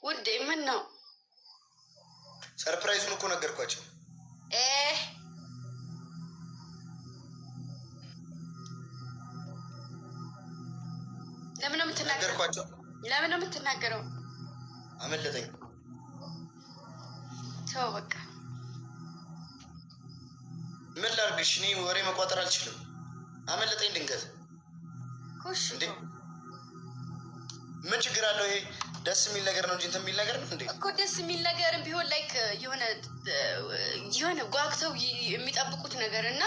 ውዴ ምን ነው? ሰርፕራይዙን እኮ ነገርኳቸው። ለምን ነው የምትናገረው? ለምን ነው የምትናገረው? አመለጠኝ። ተው በቃ። ምን ላድርግሽ? እኔ ወሬ መቋጠር አልችልም። አመለጠኝ ድንገት። ኩሽ እንዴ ምን ችግር አለው? ይሄ ደስ የሚል ነገር ነው እንጂ እንትን የሚል ነገር ነው እንዴ? እኮ ደስ የሚል ነገር ቢሆን ላይክ የሆነ ጓግተው የሚጠብቁት ነገር እና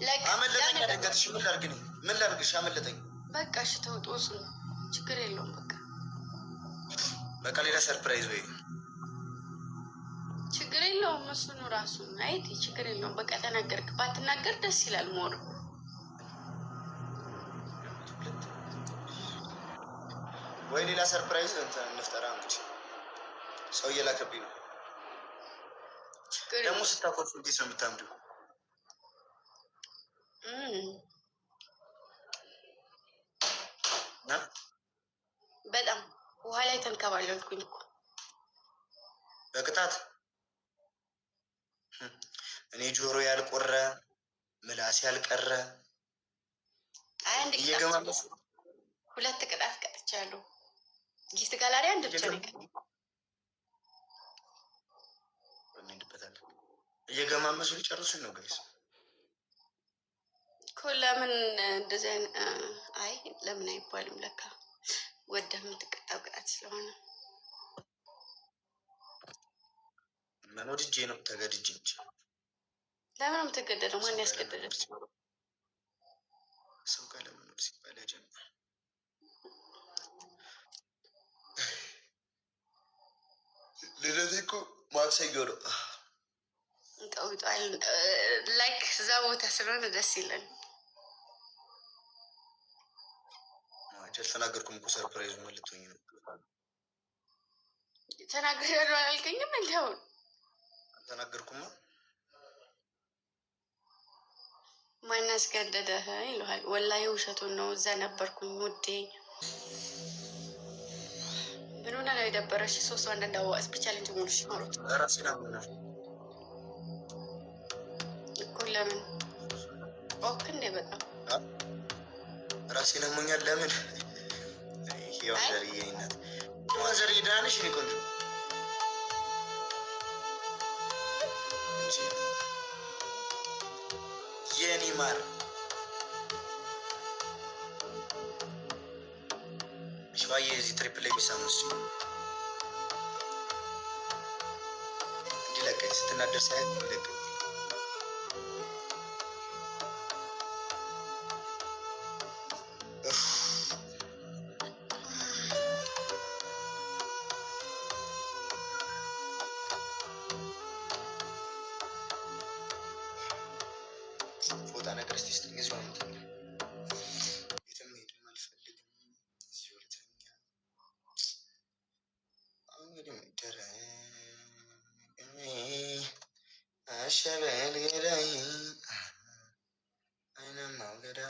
ላይክ አመለጠኝ። አደንገጥሽ። ምን ላድርግ ነው? ምን ላድርግሽ? አመለጠኝ። በቃ እሺ ተው፣ ጦስ ነው፣ ችግር የለውም። በቃ ሌላ ሰርፕራይዝ ወይ ችግር የለውም። እሱ ነው ራሱ አይት ችግር የለውም። በቃ ተናገርክ። ባትናገር ደስ ይላል ሞር ወይ ሌላ ሰርፕራይዝ እንፍጠራ። እንግዲህ ሰው እየላከብኝ ነው ደግሞ። ስታኮርፍ እንዴት ነው የምታምሪው? በጣም ውሃ ላይ ተንከባለልኩኝ እኮ በቅጣት። እኔ ጆሮ ያልቆረ ምላስ ያልቀረ አንድ እየገማመሱ ሁለት ቅጣት ቀጥቻለሁ። ጊፍት ጋላሪ አንድ ብቻ ነው እንሄድበታለን። እየገማመሱ ሊጨርሱኝ ነው ጋይስ እኮ። ለምን እንደዚህ አይ ለምን አይባልም። ለካ ወደህ የምትቀጣው ቅጣት ስለሆነ መኖር እጄ ነው ተገድጄ እንጂ። ለምን ነው የምትገደደው? ማን ያስገደደች? ሰው ጋር ለመኖር ሲባል ያጀምራል። ልደቴ እኮ ማክሰኞ ነው። እንቀውጧል ላይክ እዛ ቦታ ስለሆነ ደስ ይላል። አልተናገርኩም እኮ ሰርፕራይዙ መልቶኝ ነው። ተናግሬያለሁ አላልከኝም? እንዲያውን አልተናገርኩማ። ማን አስገደደህ ይለዋል። ወላሂ ውሸቱን ነው። እዛ ነበርኩኝ ውዴ። ምን ሆነ ነው የደበረሽ? ሶስቱ አንዳንድ አዋስ ብቻ ልጅ ሙሉሽ ማሩት ራሴን አምናል እኮ። ለምን ኦክ እንደ በጣም ራሴን አሞኛል። ለምን የወንዘር ይይናት ወንዘር ይዳንሽ ነው ቆንጆ የኔ ማር ሸዋዬ እዚህ ትሪፕል ላይ ቢሳሙስ እንዲለቀኝ ስትናደር ሳያት እንዲለቀኝ ፎጣ ነገር እስቲ ስትኝ እዚሁ ነው የምተኛ። የትም ሄድም አልፈልግም። እዚሁ ልተኛ። እንግዲህ ምደረ አሸበል ገዳይ አይነማው ገዳ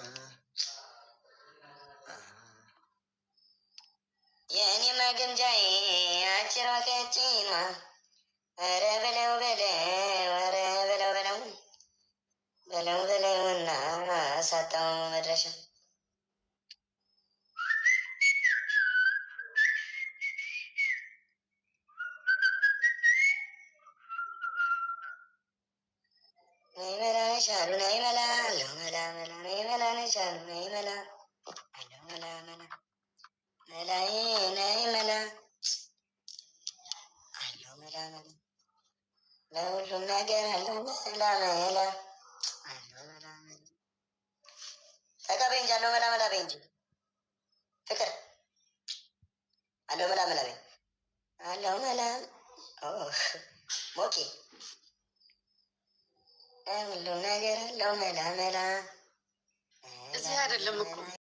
የእኔ ማግንጃዬ አጭሯ ቀጭኗ ኧረ በለው በለው ኧረ በለው በለው በለው በለውና ሳጣው መድረሻ ነይ መላ ነሻሉ ነይ መላ አለሁ መላ መላ ነይ መላ ነሻሉ ነይ መላ አለሁ መላ መላ መላዬ ነይ መላ አለሁ መላ መላ ለሁሉም ነገር አለሁ መላ መላ አለሁ መላ መላ ተቀበይ እንጂ አለሁ መላ መላ በይ እንጂ ፍቅር አለሁ መላ መላ በይ አለሁ መላ ሞቂ ለሁሉም ነገር አለሁ መላ መላ እዚህ አይደለም እኮ